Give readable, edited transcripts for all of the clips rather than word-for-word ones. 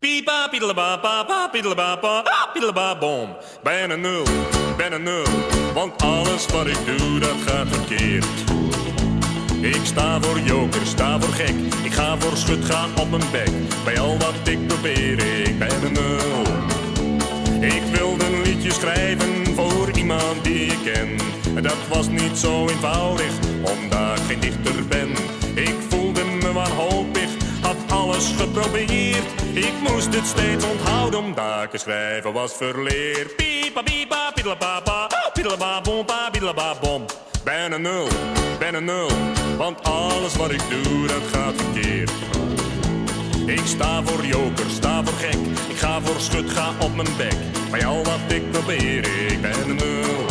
Pipa, piedelaba, papa, piedelaba, pa, piedelaba, bom. Ben een nul, want alles wat ik doe, dat gaat verkeerd. Ik sta voor joker, sta voor gek, ik ga voor schut, ga op mijn bek. Bij al wat ik probeer, ik ben een nul. Ik wilde een liedje schrijven voor iemand die ik ken. En dat was niet zo eenvoudig, omdat ik geen dichter ben. Ik voelde me wanhopig, had alles geprobeerd. Ik moest het steeds onthouden, omdat ik het schrijven was verleerd. Pipa, pipa, piedelaba, piedelaba, bom, pa, piedelaba, bom. Ben een nul, want alles wat ik doe, dat gaat verkeerd. Ik sta voor joker, sta voor gek, ik ga voor schut, ga op mijn bek. Bij al wat ik probeer, ik ben een nul.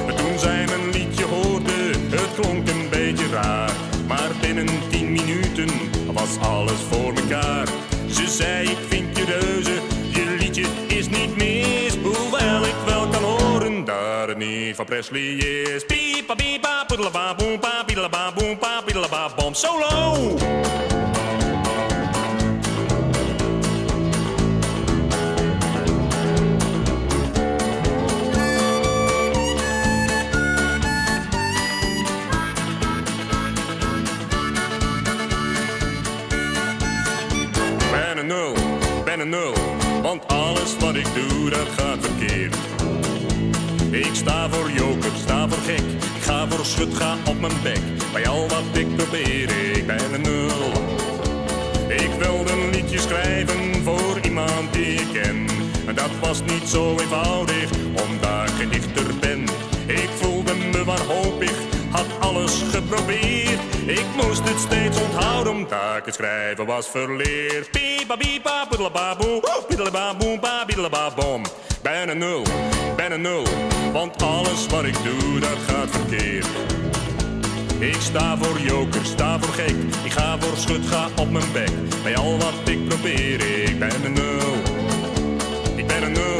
En toen zij mijn liedje hoorde, het klonk een beetje raar. Maar binnen 10 minuten was alles voor mekaar. Ze zei, ik vind je reuze, je liedje is niet mis. Hoewel ik wel kan horen dat het niet van Presley is. Pipa, pipa, poedelaba, boem, pa, piedelaba, boem, pa, piedelaba, bom, solo! Ben een nul, want alles wat ik doe, dat gaat verkeerd. Ik sta voor joker, sta voor gek, ik ga voor schut, ga op mijn bek. Bij al wat ik probeer, ik ben een nul. Ik wilde een liedje schrijven voor iemand die ik ken. En dat was niet zo eenvoudig, omdat ik geen dichter ben. Ik voelde me wanhopig, had alles geprobeerd. Ik moest het steeds onthouden, omdat ik het schrijven was verleerd. Pipa, pipa, poedelaba, boe, piedelaba, boem, pa, piedelaba, bom. Ben een nul, want alles wat ik doe, dat gaat verkeerd. Ik sta voor joker, sta voor gek, ik ga voor schut, ga op mijn bek. Bij al wat ik probeer, ik ben een nul. Ik ben een nul.